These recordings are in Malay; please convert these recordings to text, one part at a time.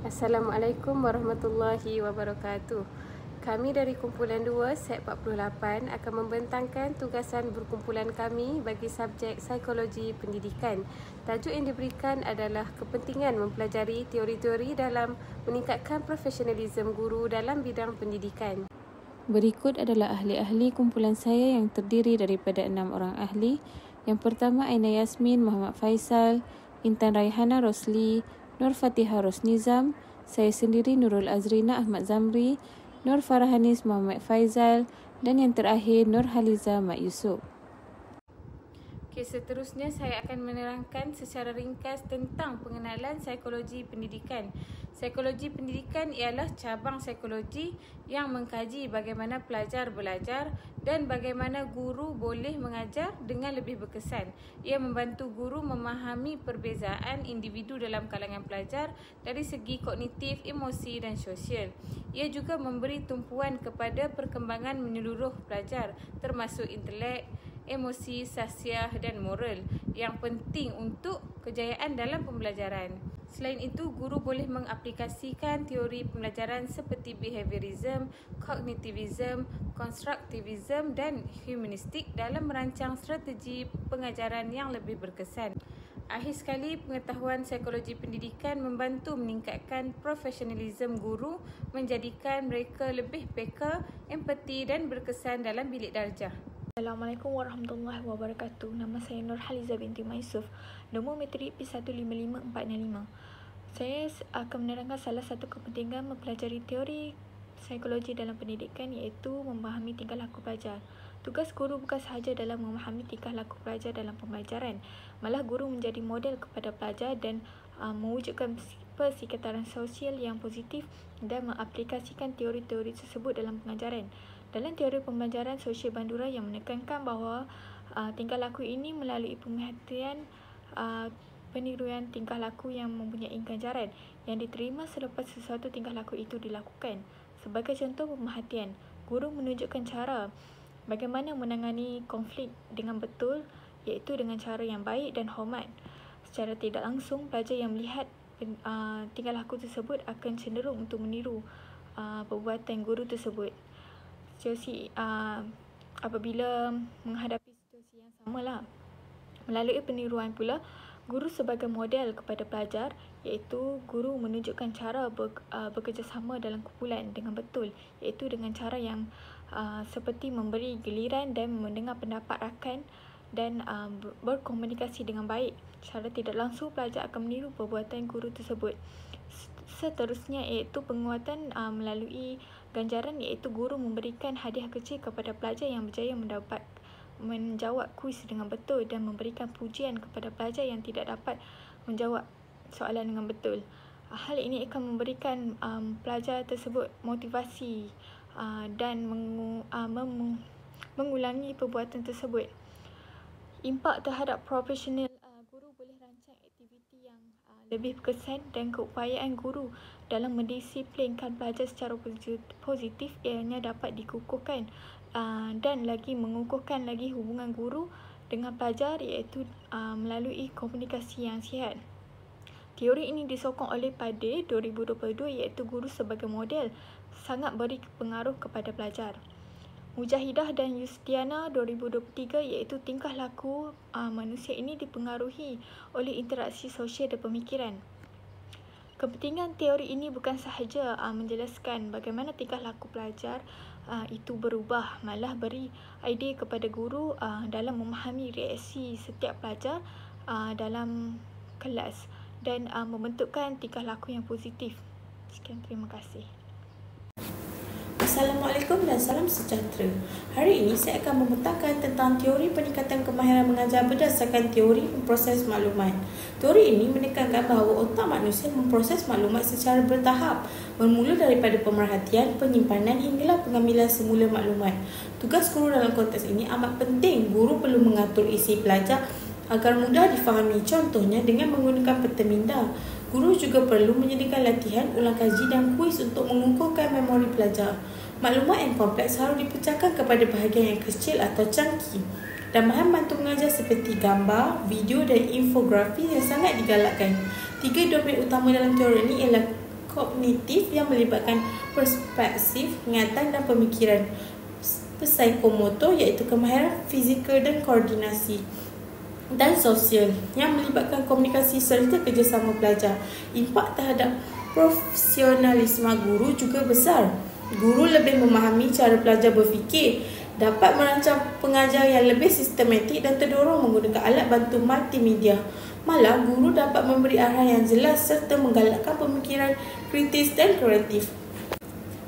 Assalamualaikum warahmatullahi wabarakatuh. Kami dari kumpulan 2 set 48 akan membentangkan tugasan berkumpulan kami bagi subjek psikologi pendidikan. Tajuk yang diberikan adalah kepentingan mempelajari teori-teori dalam meningkatkan profesionalisme guru dalam bidang pendidikan. Berikut adalah ahli-ahli kumpulan saya yang terdiri daripada 6 orang ahli. Yang pertama, Aina Yasmin Muhammad Faisal, Intan Raihana Rosli, Nur Fatihah Rosnizam, saya sendiri Nurul Azrina Ahmad Zamri, Nur Farahanis Muhammad Faizal dan yang terakhir Nur Haliza Mat Yusof. Seterusnya saya akan menerangkan secara ringkas tentang pengenalan psikologi pendidikan. Psikologi pendidikan ialah cabang psikologi yang mengkaji bagaimana pelajar belajar dan bagaimana guru boleh mengajar dengan lebih berkesan. Ia membantu guru memahami perbezaan individu dalam kalangan pelajar dari segi kognitif, emosi dan sosial. Ia juga memberi tumpuan kepada perkembangan menyeluruh pelajar termasuk intelek, emosi, sasiah dan moral yang penting untuk kejayaan dalam pembelajaran. Selain itu, guru boleh mengaplikasikan teori pembelajaran seperti behaviorism, kognitivism, konstruktivism dan humanistik dalam merancang strategi pengajaran yang lebih berkesan. Akhir sekali, pengetahuan psikologi pendidikan membantu meningkatkan profesionalisme guru, menjadikan mereka lebih peka, empati dan berkesan dalam bilik darjah. Assalamualaikum warahmatullahi wabarakatuh. Nama saya Nur Haliza binti Maisuf. Nombor matrik P155465. Saya akan menerangkan salah satu kepentingan mempelajari teori psikologi dalam pendidikan iaitu memahami tingkah laku pelajar. Tugas guru bukan sahaja dalam memahami tingkah laku pelajar dalam pembelajaran, malah guru menjadi model kepada pelajar dan mewujudkan persekitaran sosial yang positif dan mengaplikasikan teori-teori tersebut dalam pengajaran. Dalam teori pembelajaran sosial Bandura yang menekankan bahawa tingkah laku ini melalui pemerhatian peniruan tingkah laku yang mempunyai ganjaran yang diterima selepas sesuatu tingkah laku itu dilakukan. Sebagai contoh pemerhatian, guru menunjukkan cara bagaimana menangani konflik dengan betul iaitu dengan cara yang baik dan hormat. Secara tidak langsung, pelajar yang melihat tingkah laku tersebut akan cenderung untuk meniru perbuatan guru tersebut. Apabila menghadapi situasi yang samalah. Melalui peniruan pula, guru sebagai model kepada pelajar iaitu guru menunjukkan cara bekerjasama dalam kumpulan dengan betul iaitu dengan cara yang seperti memberi giliran dan mendengar pendapat rakan dan berkomunikasi dengan baik. Secara tidak langsung, pelajar akan meniru perbuatan guru tersebut. Seterusnya iaitu penguatan melalui ganjaran iaitu guru memberikan hadiah kecil kepada pelajar yang berjaya menjawab kuis dengan betul dan memberikan pujian kepada pelajar yang tidak dapat menjawab soalan dengan betul. Hal ini akan memberikan pelajar tersebut motivasi dan mengulangi perbuatan tersebut. Impak terhadap profesional, guru boleh rancang aktiviti yang lebih berkesan dan keupayaan guru dalam mendisiplinkan pelajar secara positif ianya dapat dikukuhkan dan lagi mengukuhkan lagi hubungan guru dengan pelajar iaitu melalui komunikasi yang sihat. Teori ini disokong oleh Pade 2022 iaitu guru sebagai model sangat beri pengaruh kepada pelajar. Mujahidah dan Yustiana 2023 iaitu tingkah laku manusia ini dipengaruhi oleh interaksi sosial dan pemikiran. Kepentingan teori ini bukan sahaja menjelaskan bagaimana tingkah laku pelajar itu berubah, malah beri idea kepada guru dalam memahami reaksi setiap pelajar dalam kelas dan membentukkan tingkah laku yang positif. Sekian, terima kasih. Assalamualaikum dan salam sejahtera. Hari ini saya akan membentangkan tentang teori peningkatan kemahiran mengajar berdasarkan teori memproses maklumat. Teori ini menekankan bahawa otak manusia memproses maklumat secara bertahap, bermula daripada pemerhatian, penyimpanan hinggalah pengambilan semula maklumat. Tugas guru dalam konteks ini amat penting. Guru perlu mengatur isi pelajar agar mudah difahami, contohnya dengan menggunakan peta minda. Guru juga perlu menyediakan latihan, ulang kaji dan kuis untuk mengukuhkan memori pelajar. Maklumat yang kompleks harus dipecahkan kepada bahagian yang kecil atau cangkih. Dan bahan bantu mengajar seperti gambar, video dan infografi yang sangat digalakkan. 3 domain utama dalam teori ini ialah kognitif yang melibatkan perspektif, ingatan dan pemikiran. Psikomotor iaitu kemahiran fizikal dan koordinasi. Dan sosial yang melibatkan komunikasi serta kerjasama pelajar. Impak terhadap profesionalisme guru juga besar. Guru lebih memahami cara pelajar berfikir, dapat merancang pengajar yang lebih sistematik dan terdorong menggunakan alat bantu multimedia. Malah, guru dapat memberi arahan yang jelas serta menggalakkan pemikiran kritis dan kreatif.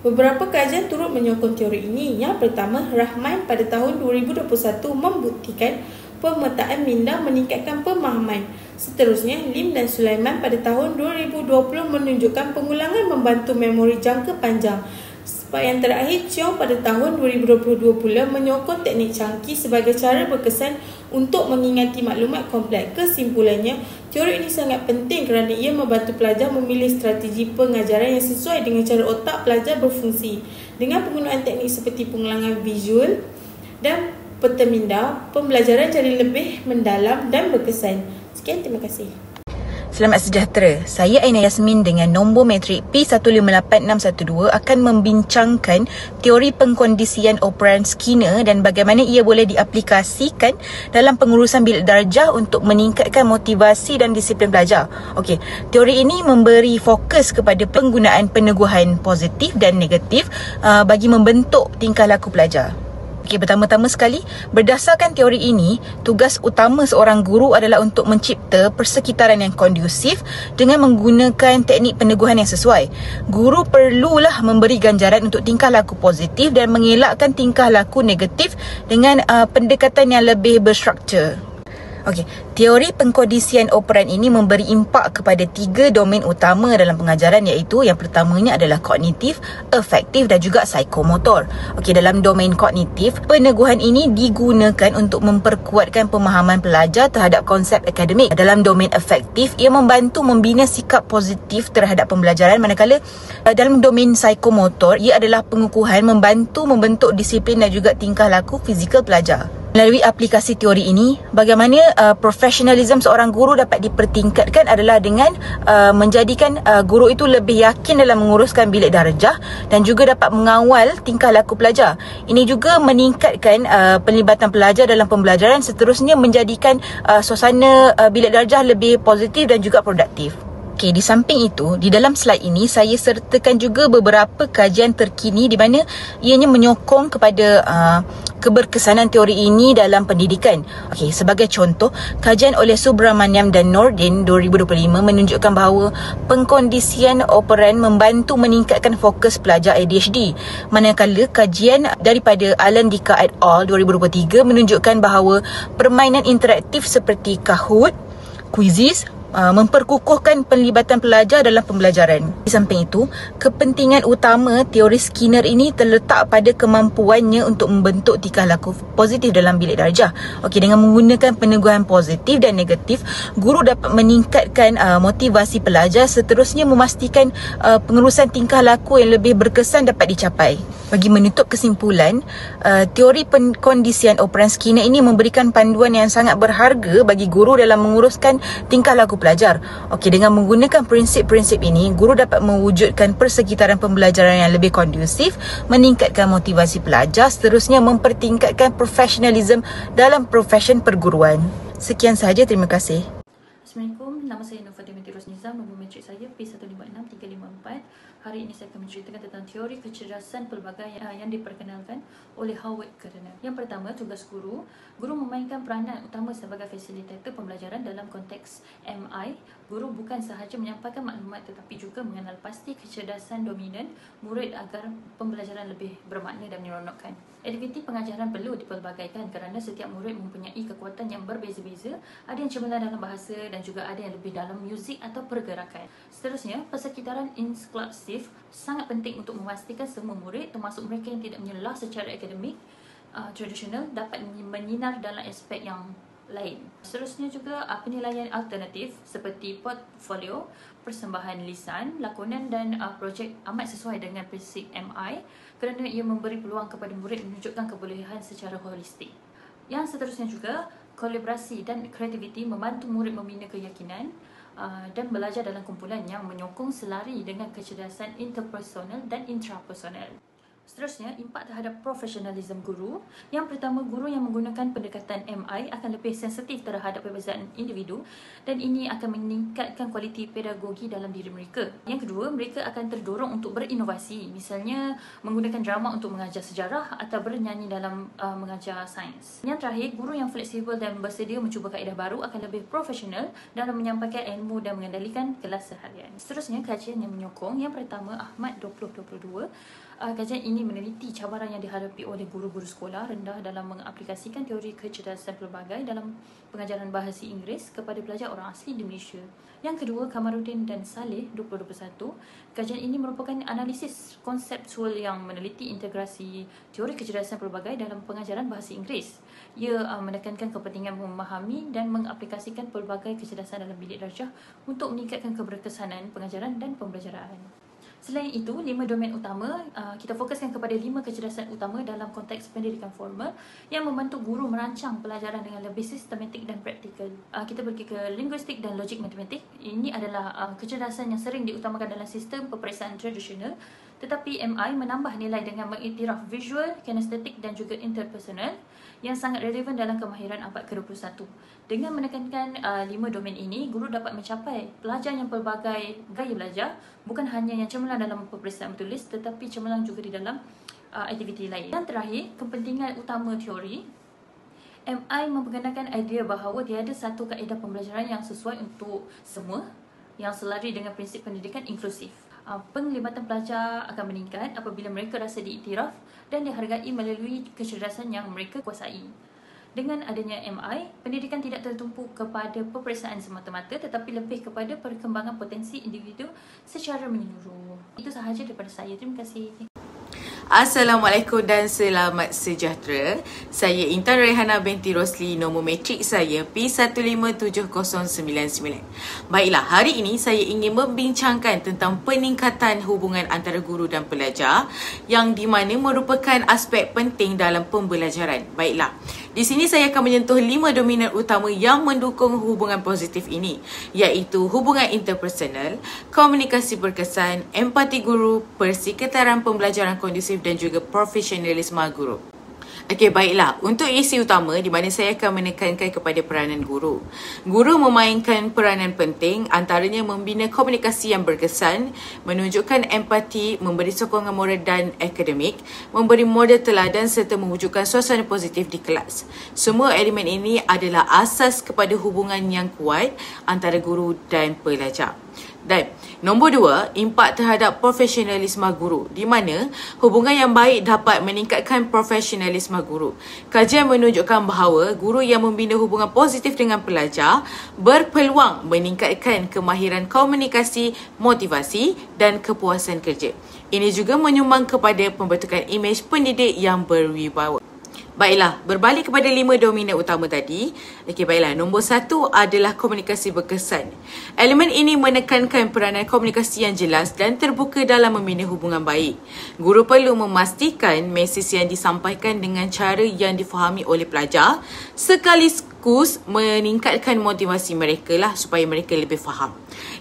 Beberapa kajian turut menyokong teori ini. Yang pertama, Rahman pada tahun 2021 membuktikan pemetaan minda meningkatkan pemahaman. Seterusnya, Lim dan Sulaiman pada tahun 2020 menunjukkan pengulangan membantu memori jangka panjang. Yang terakhir, Cheong pada tahun 2022 pula menyokong teknik cangkih sebagai cara berkesan untuk mengingati maklumat kompleks. Kesimpulannya, teori ini sangat penting kerana ia membantu pelajar memilih strategi pengajaran yang sesuai dengan cara otak pelajar berfungsi. Dengan penggunaan teknik seperti pengulangan visual dan peta minda, pembelajaran jadi lebih mendalam dan berkesan. Sekian, terima kasih. Selamat sejahtera. Saya Aina Yasmin dengan nombor matrik P158612 akan membincangkan teori pengkondisian operan Skinner dan bagaimana ia boleh diaplikasikan dalam pengurusan bilik darjah untuk meningkatkan motivasi dan disiplin pelajar. Okey, teori ini memberi fokus kepada penggunaan peneguhan positif dan negatif bagi membentuk tingkah laku pelajar. Okey, pertama-tama sekali, berdasarkan teori ini, tugas utama seorang guru adalah untuk mencipta persekitaran yang kondusif dengan menggunakan teknik peneguhan yang sesuai. Guru perlulah memberi ganjaran untuk tingkah laku positif dan mengelakkan tingkah laku negatif dengan pendekatan yang lebih berstruktur. Okey, teori pengkondisian operan ini memberi impak kepada 3 domain utama dalam pengajaran, iaitu yang pertamanya adalah kognitif, afektif dan juga psikomotor. Okey, dalam domain kognitif, peneguhan ini digunakan untuk memperkuatkan pemahaman pelajar terhadap konsep akademik. Dalam domain afektif, ia membantu membina sikap positif terhadap pembelajaran, manakala dalam domain psikomotor, ia adalah pengukuhan membantu membentuk disiplin dan juga tingkah laku fizikal pelajar. Melalui aplikasi teori ini, bagaimana profesionalisme seorang guru dapat dipertingkatkan adalah dengan menjadikan guru itu lebih yakin dalam menguruskan bilik darjah dan juga dapat mengawal tingkah laku pelajar. Ini juga meningkatkan penlibatan pelajar dalam pembelajaran, seterusnya menjadikan suasana bilik darjah lebih positif dan juga produktif. Okey, di samping itu, di dalam slide ini saya sertakan juga beberapa kajian terkini di mana ianya menyokong kepada keberkesanan teori ini dalam pendidikan. Okey, sebagai contoh, kajian oleh Subramaniam dan Nordin 2025 menunjukkan bahawa pengkondisian operan membantu meningkatkan fokus pelajar ADHD. Manakala kajian daripada Alan Dika et al. 2023 menunjukkan bahawa permainan interaktif seperti Kahoot, Quizzes memperkukuhkan penlibatan pelajar dalam pembelajaran. Di samping itu, kepentingan utama teori Skinner ini terletak pada kemampuannya untuk membentuk tingkah laku positif dalam bilik darjah. Okey, dengan menggunakan peneguhan positif dan negatif, guru dapat meningkatkan motivasi pelajar, seterusnya memastikan pengurusan tingkah laku yang lebih berkesan dapat dicapai. Bagi menutup kesimpulan, teori pengkondisian operan Skinner ini memberikan panduan yang sangat berharga bagi guru dalam menguruskan tingkah laku pelajar. Okey, dengan menggunakan prinsip-prinsip ini, guru dapat mewujudkan persekitaran pembelajaran yang lebih kondusif, meningkatkan motivasi pelajar, seterusnya mempertingkatkan profesionalisme dalam profesyen perguruan. Sekian sahaja, terima kasih. Assalamualaikum, nama saya Nur Fatimah Nizam, nombor matrik saya P156354. Hari ini saya akan menceritakan tentang teori kecerdasan pelbagai yang diperkenalkan oleh Howard Gardner. Yang pertama, tugas guru. Guru memainkan peranan utama sebagai fasilitator pembelajaran dalam konteks MI. Guru bukan sahaja menyampaikan maklumat tetapi juga mengenal pasti kecerdasan dominan murid agar pembelajaran lebih bermakna dan menyeronokkan. Aktiviti pengajaran perlu dipelbagaikan kerana setiap murid mempunyai kekuatan yang berbeza-beza. Ada yang cemerlang dalam bahasa dan juga ada yang lebih dalam muzik atau pergerakan. Seterusnya, persekitaran inklusif sangat penting untuk memastikan semua murid, termasuk mereka yang tidak menyelah secara akademik tradisional, dapat menyinar dalam aspek yang lain. Seterusnya juga penilaian alternatif seperti portfolio, persembahan lisan, lakonan dan projek amat sesuai dengan prinsip MI kerana ia memberi peluang kepada murid menunjukkan kebolehan secara holistik. Yang seterusnya juga, kolaborasi dan kreativiti membantu murid membina keyakinan. dan belajar dalam kumpulan yang menyokong selari dengan kecerdasan interpersonal dan intrapersonal. Seterusnya, impak terhadap profesionalism guru. Yang pertama, guru yang menggunakan pendekatan MI akan lebih sensitif terhadap perbezaan individu dan ini akan meningkatkan kualiti pedagogi dalam diri mereka. Yang kedua, mereka akan terdorong untuk berinovasi, misalnya menggunakan drama untuk mengajar sejarah atau bernyanyi dalam mengajar sains. Yang terakhir, guru yang fleksibel dan bersedia mencuba kaedah baru akan lebih profesional dalam menyampaikan ilmu dan mengendalikan kelas seharian. Seterusnya, kajian yang menyokong. Yang pertama, Ahmad 2022. Kajian ini meneliti cabaran yang dihadapi oleh guru-guru sekolah rendah dalam mengaplikasikan teori kecerdasan pelbagai dalam pengajaran bahasa Inggeris kepada pelajar orang asli di Malaysia. Yang kedua, Kamarudin dan Saleh 2021. Kajian ini merupakan analisis konseptual yang meneliti integrasi teori kecerdasan pelbagai dalam pengajaran bahasa Inggeris. Ia menekankan kepentingan memahami dan mengaplikasikan pelbagai kecerdasan dalam bilik darjah untuk meningkatkan keberkesanan pengajaran dan pembelajaran. Selain itu, 5 domain utama, kita fokuskan kepada 5 kecerdasan utama dalam konteks pendidikan formal yang membantu guru merancang pelajaran dengan lebih sistematik dan praktikal. Kita pergi ke linguistik dan logik matematik. Ini adalah kecerdasan yang sering diutamakan dalam sistem peperiksaan tradisional, tetapi MI menambah nilai dengan mengiktiraf visual, kinestetik dan juga interpersonal yang sangat relevan dalam kemahiran abad ke-21. Dengan menekankan 5 domain ini, guru dapat mencapai pelajar yang pelbagai gaya belajar, bukan hanya yang cemerlang dalam peperiksaan bertulis tetapi cemerlang juga di dalam aktiviti lain. Dan terakhir, kepentingan utama teori. MI memperkenalkan idea bahawa tiada satu kaedah pembelajaran yang sesuai untuk semua yang selari dengan prinsip pendidikan inklusif. Penglibatan pelajar akan meningkat apabila mereka rasa diiktiraf dan dihargai melalui kecerdasan yang mereka kuasai. Dengan adanya MI, pendidikan tidak tertumpu kepada peperiksaan semata-mata tetapi lebih kepada perkembangan potensi individu secara menyeluruh. Itu sahaja daripada saya. Terima kasih. Assalamualaikum dan selamat sejahtera. Saya Intan Rehana binti Rosli, nombor matrik saya P157099. Baiklah, hari ini saya ingin membincangkan tentang peningkatan hubungan antara guru dan pelajar yang di mana merupakan aspek penting dalam pembelajaran. Baiklah, di sini saya akan menyentuh 5 dominan utama yang mendukung hubungan positif ini, iaitu hubungan interpersonal, komunikasi berkesan, empati guru, persekitaran pembelajaran kondusif dan juga profesionalisme guru. Okey, baiklah. Untuk isi utama di mana saya akan menekankan kepada peranan guru. Guru memainkan peranan penting, antaranya membina komunikasi yang berkesan, menunjukkan empati, memberi sokongan moral dan akademik, memberi model teladan serta mewujudkan suasana positif di kelas. Semua elemen ini adalah asas kepada hubungan yang kuat antara guru dan pelajar. Dan nombor 2, impak terhadap profesionalisme guru, di mana hubungan yang baik dapat meningkatkan profesionalisme guru. Kajian menunjukkan bahawa guru yang membina hubungan positif dengan pelajar berpeluang meningkatkan kemahiran komunikasi, motivasi dan kepuasan kerja. Ini juga menyumbang kepada pembentukan imej pendidik yang berwibawa. Baiklah, berbalik kepada 5 dominan utama tadi. Okey, baiklah. Nombor 1 adalah komunikasi berkesan. Elemen ini menekankan peranan komunikasi yang jelas dan terbuka dalam membina hubungan baik. Guru perlu memastikan mesej yang disampaikan dengan cara yang difahami oleh pelajar, sekaligus meningkatkan motivasi mereka lah supaya mereka lebih faham.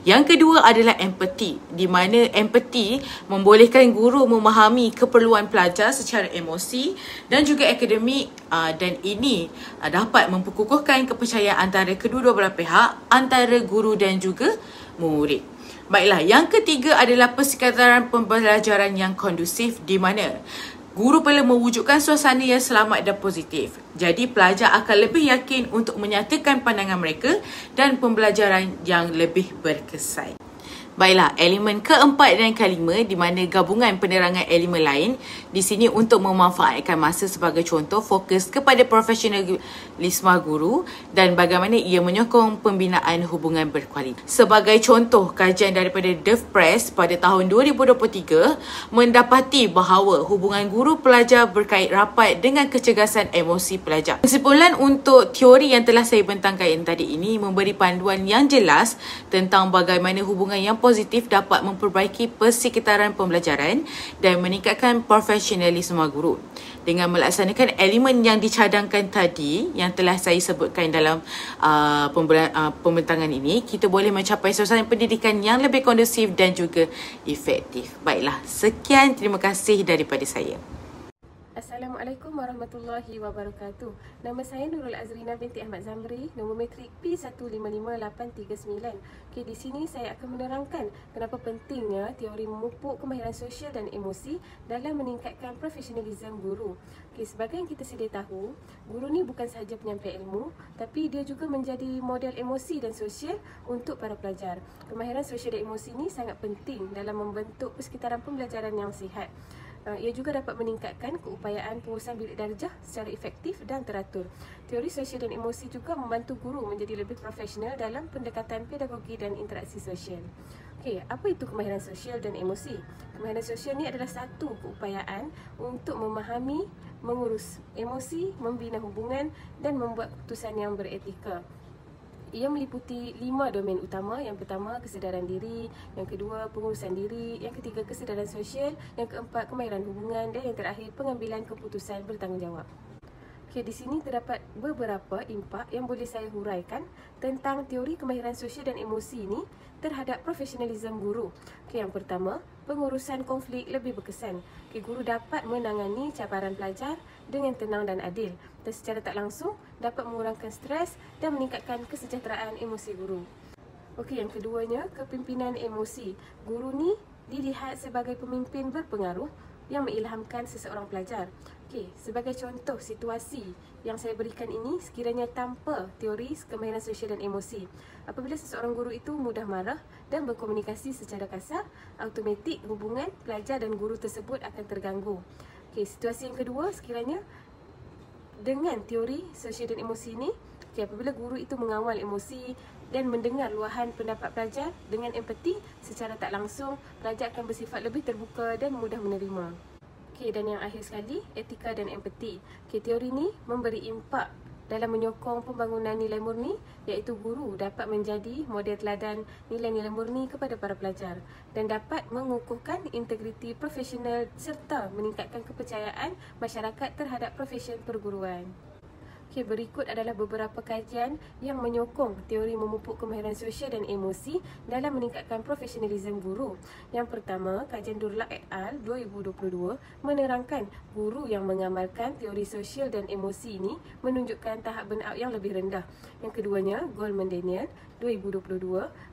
Yang kedua adalah empati, di mana empati membolehkan guru memahami keperluan pelajar secara emosi dan juga akademik, dan ini dapat memperkukuhkan kepercayaan antara kedua-dua belah pihak, antara guru dan juga murid. Baiklah, yang ketiga adalah persekitaran pembelajaran yang kondusif, di mana guru perlu mewujudkan suasana yang selamat dan positif. Jadi pelajar akan lebih yakin untuk menyatakan pandangan mereka dan pembelajaran yang lebih berkesan. Baiklah, elemen keempat dan kelima di mana gabungan penerangan elemen lain di sini untuk memanfaatkan masa sebagai contoh fokus kepada profesionalisme guru dan bagaimana ia menyokong pembinaan hubungan berkualiti. Sebagai contoh, kajian daripada DevPress pada tahun 2023 mendapati bahawa hubungan guru pelajar berkait rapat dengan kecergasan emosi pelajar. Kesimpulan untuk teori yang telah saya bentangkan tadi ini memberi panduan yang jelas tentang bagaimana hubungan yang positif dapat memperbaiki persekitaran pembelajaran dan meningkatkan profesionalisme guru. Dengan melaksanakan elemen yang dicadangkan tadi yang telah saya sebutkan dalam pembentangan ini, kita boleh mencapai suasana pendidikan yang lebih kondusif dan juga efektif. Baiklah, sekian, terima kasih daripada saya. Assalamualaikum warahmatullahi wabarakatuh. Nama saya Nurul Azrina binti Ahmad Zamri, nombor matrik P155839. Okey, di sini saya akan menerangkan kenapa pentingnya teori memupuk kemahiran sosial dan emosi dalam meningkatkan profesionalisme guru. Okey, sebagai yang kita sedia tahu, guru ni bukan sahaja penyampai ilmu, tapi dia juga menjadi model emosi dan sosial untuk para pelajar. Kemahiran sosial dan emosi ni sangat penting dalam membentuk persekitaran pembelajaran yang sihat. Ia juga dapat meningkatkan keupayaan pengurusan bilik darjah secara efektif dan teratur. Teori sosial dan emosi juga membantu guru menjadi lebih profesional dalam pendekatan pedagogi dan interaksi sosial. Okey, apa itu kemahiran sosial dan emosi? Kemahiran sosial ni adalah satu keupayaan untuk memahami, mengurus emosi, membina hubungan dan membuat keputusan yang beretika. Ia meliputi 5 domain utama. Yang pertama, kesedaran diri. Yang kedua, pengurusan diri. Yang ketiga, kesedaran sosial. Yang keempat, kemahiran hubungan. Dan yang terakhir, pengambilan keputusan bertanggungjawab. Okey, di sini terdapat beberapa impak yang boleh saya huraikan tentang teori kemahiran sosial dan emosi ini terhadap profesionalisme guru. Okey, yang pertama, pengurusan konflik lebih berkesan. Okey, guru dapat menangani cabaran pelajar dengan tenang dan adil, dan secara tak langsung dapat mengurangkan stres dan meningkatkan kesejahteraan emosi guru. Okey, yang keduanya, kepimpinan emosi. Guru ni dilihat sebagai pemimpin berpengaruh yang mengilhamkan seseorang pelajar. Okey, sebagai contoh situasi yang saya berikan ini sekiranya tanpa teori kemahiran sosial dan emosi. Apabila seseorang guru itu mudah marah dan berkomunikasi secara kasar, automatik hubungan pelajar dan guru tersebut akan terganggu. Okey, situasi yang kedua sekiranya dengan teori sosial dan emosi ini, apabila guru itu mengawal emosi dan mendengar luahan pendapat pelajar dengan empati, secara tak langsung pelajar akan bersifat lebih terbuka dan mudah menerima. Okey, dan yang akhir sekali, etika dan empati. Okey, teori ini memberi impak dalam menyokong pembangunan nilai murni, iaitu guru dapat menjadi model teladan nilai-nilai murni kepada para pelajar dan dapat mengukuhkan integriti profesional serta meningkatkan kepercayaan masyarakat terhadap profesi perguruan. Okey, berikut adalah beberapa kajian yang menyokong teori memupuk kemahiran sosial dan emosi dalam meningkatkan profesionalisme guru. Yang pertama, kajian Durlak et al. 2022 menerangkan guru yang mengamalkan teori sosial dan emosi ini menunjukkan tahap burnout yang lebih rendah. Yang keduanya, Goldman Daniel 2022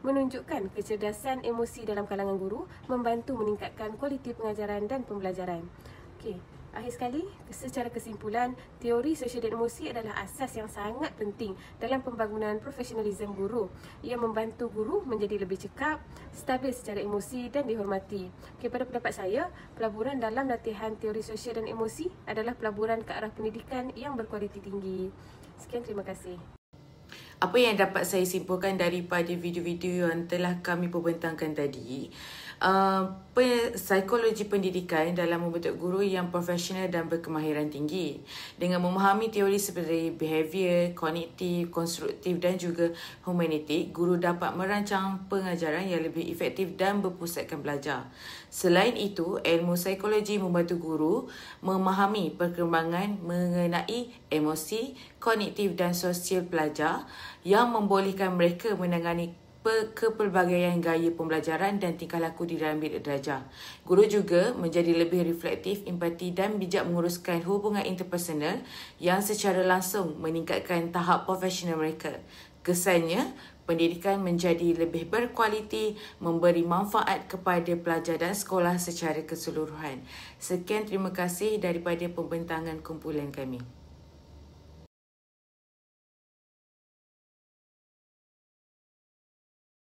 menunjukkan kecerdasan emosi dalam kalangan guru membantu meningkatkan kualiti pengajaran dan pembelajaran. Okey, akhir sekali, secara kesimpulan, teori sosial dan emosi adalah asas yang sangat penting dalam pembangunan profesionalisme guru. Ia membantu guru menjadi lebih cekap, stabil secara emosi dan dihormati. Okey, pada pendapat saya, pelaburan dalam latihan teori sosial dan emosi adalah pelaburan ke arah pendidikan yang berkualiti tinggi. Sekian, terima kasih. Apa yang dapat saya simpulkan daripada video-video yang telah kami perbentangkan tadi, psikologi pendidikan dalam membentuk guru yang profesional dan berkemahiran tinggi. Dengan memahami teori seperti behavior, kognitif, konstruktif dan juga humanitik, guru dapat merancang pengajaran yang lebih efektif dan berpusatkan belajar. Selain itu, ilmu psikologi membantu guru memahami perkembangan mengenai emosi, kognitif dan sosial pelajar yang membolehkan mereka menangani kepelbagaian gaya pembelajaran dan tingkah laku di dalam bilik darjah. Guru juga menjadi lebih reflektif, empati dan bijak menguruskan hubungan interpersonal yang secara langsung meningkatkan tahap profesional mereka. Kesannya, pendidikan menjadi lebih berkualiti, memberi manfaat kepada pelajar dan sekolah secara keseluruhan. Sekian, terima kasih daripada pembentangan kumpulan kami.